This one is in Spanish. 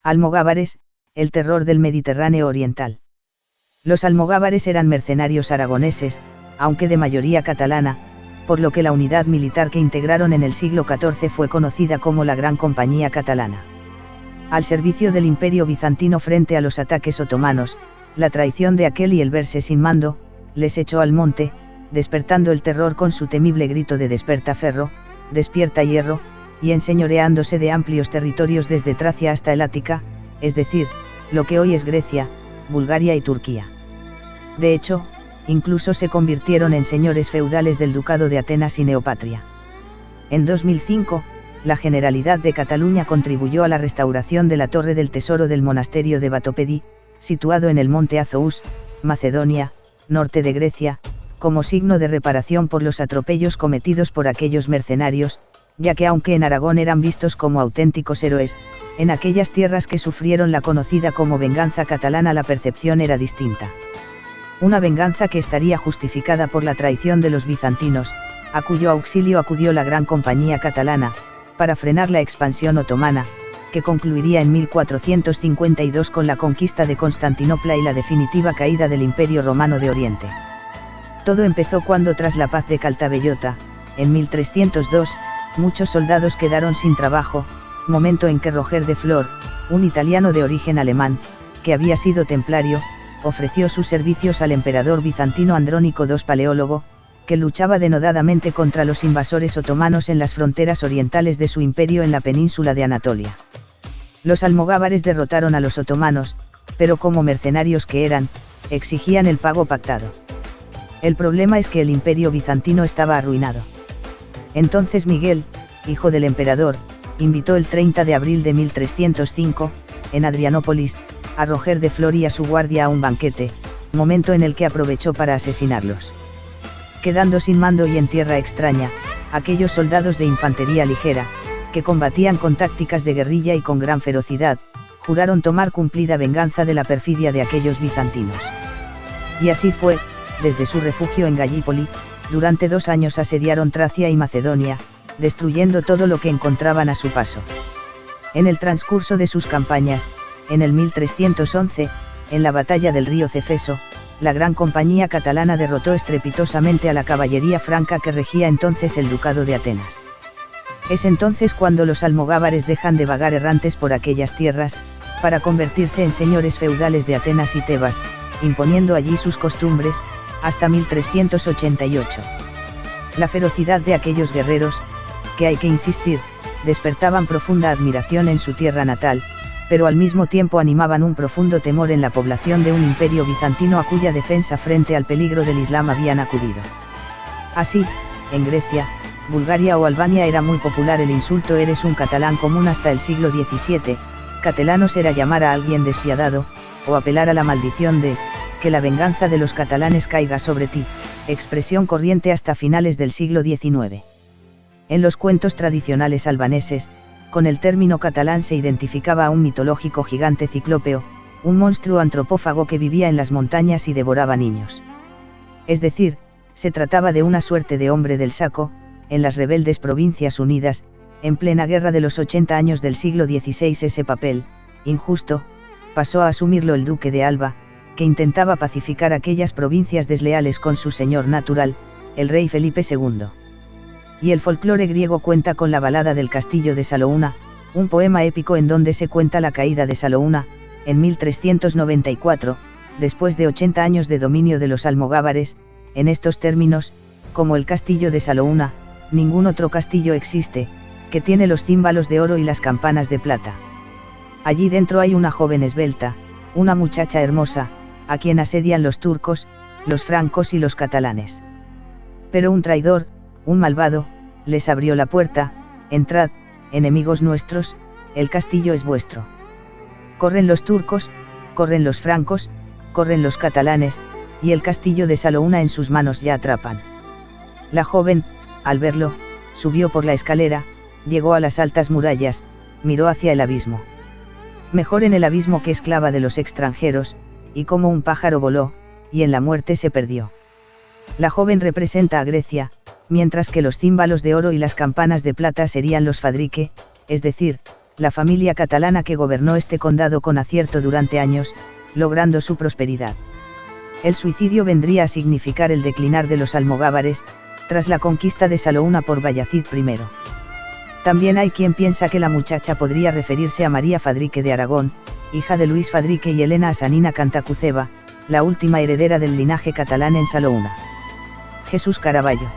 Almogávares, el terror del Mediterráneo oriental. Los almogávares eran mercenarios aragoneses, aunque de mayoría catalana, por lo que la unidad militar que integraron en el siglo XIV fue conocida como la Gran Compañía Catalana. Al servicio del Imperio Bizantino frente a los ataques otomanos, la traición de aquel y el verse sin mando, les echó al monte, despertando el terror con su temible grito de desperta ferro, despierta hierro, y enseñoreándose de amplios territorios desde Tracia hasta el Ática, es decir, lo que hoy es Grecia, Bulgaria y Turquía. De hecho, incluso se convirtieron en señores feudales del Ducado de Atenas y Neopatria. En 2005, la Generalidad de Cataluña contribuyó a la restauración de la Torre del Tesoro del monasterio de Batopedi, situado en el monte Azous, Macedonia, norte de Grecia, como signo de reparación por los atropellos cometidos por aquellos mercenarios, ya que aunque en Aragón eran vistos como auténticos héroes, en aquellas tierras que sufrieron la conocida como venganza catalana la percepción era distinta. Una venganza que estaría justificada por la traición de los bizantinos, a cuyo auxilio acudió la Gran Compañía Catalana, para frenar la expansión otomana, que concluiría en 1452 con la conquista de Constantinopla y la definitiva caída del Imperio Romano de Oriente. Todo empezó cuando tras la paz de Caltabellota, en 1302, muchos soldados quedaron sin trabajo, momento en que Roger de Flor, un italiano de origen alemán, que había sido templario, ofreció sus servicios al emperador bizantino Andrónico II Paleólogo, que luchaba denodadamente contra los invasores otomanos en las fronteras orientales de su imperio en la península de Anatolia. Los almogávares derrotaron a los otomanos, pero como mercenarios que eran, exigían el pago pactado. El problema es que el imperio bizantino estaba arruinado. Entonces Miguel, hijo del emperador, invitó el 30 de abril de 1305, en Adrianópolis, a Roger de Flor y a su guardia a un banquete, momento en el que aprovechó para asesinarlos. Quedando sin mando y en tierra extraña, aquellos soldados de infantería ligera, que combatían con tácticas de guerrilla y con gran ferocidad, juraron tomar cumplida venganza de la perfidia de aquellos bizantinos. Y así fue, desde su refugio en Gallipoli, durante 2 años asediaron Tracia y Macedonia, destruyendo todo lo que encontraban a su paso. En el transcurso de sus campañas, en el 1311, en la batalla del río Cefeso, la Gran Compañía Catalana derrotó estrepitosamente a la caballería franca que regía entonces el Ducado de Atenas. Es entonces cuando los almogávares dejan de vagar errantes por aquellas tierras, para convertirse en señores feudales de Atenas y Tebas, imponiendo allí sus costumbres, hasta 1388. La ferocidad de aquellos guerreros, que hay que insistir, despertaban profunda admiración en su tierra natal, pero al mismo tiempo animaban un profundo temor en la población de un imperio bizantino a cuya defensa frente al peligro del Islam habían acudido. Así, en Grecia, Bulgaria o Albania era muy popular el insulto "eres un catalán" común hasta el siglo XVII, catelanos era llamar a alguien despiadado, o apelar a la maldición de "que la venganza de los catalanes caiga sobre ti", expresión corriente hasta finales del siglo XIX. En los cuentos tradicionales albaneses, con el término catalán se identificaba a un mitológico gigante ciclópeo, un monstruo antropófago que vivía en las montañas y devoraba niños. Es decir, se trataba de una suerte de hombre del saco, en las rebeldes Provincias Unidas, en plena guerra de los 80 años del siglo XVI. Ese papel, injusto, pasó a asumirlo el duque de Alba, que intentaba pacificar aquellas provincias desleales con su señor natural, el rey Felipe II. Y el folclore griego cuenta con la balada del castillo de Salouna, un poema épico en donde se cuenta la caída de Salouna, en 1394, después de 80 años de dominio de los almogávares, en estos términos: como el castillo de Salouna, ningún otro castillo existe, que tiene los címbalos de oro y las campanas de plata. Allí dentro hay una joven esbelta, una muchacha hermosa, a quien asedian los turcos, los francos y los catalanes. Pero un traidor, un malvado, les abrió la puerta: entrad, enemigos nuestros, el castillo es vuestro. Corren los turcos, corren los francos, corren los catalanes, y el castillo de Salouna en sus manos ya atrapan. La joven, al verlo, subió por la escalera, llegó a las altas murallas, miró hacia el abismo. Mejor en el abismo que esclava de los extranjeros, y como un pájaro voló, y en la muerte se perdió. La joven representa a Grecia, mientras que los címbalos de oro y las campanas de plata serían los Fadrique, es decir, la familia catalana que gobernó este condado con acierto durante años, logrando su prosperidad. El suicidio vendría a significar el declinar de los almogávares, tras la conquista de Salóuna por Bayazid I. También hay quien piensa que la muchacha podría referirse a María Fadrique de Aragón, hija de Luis Fadrique y Elena Asanina Cantacuceba, la última heredera del linaje catalán en Salóuna. Jesús Caraballo.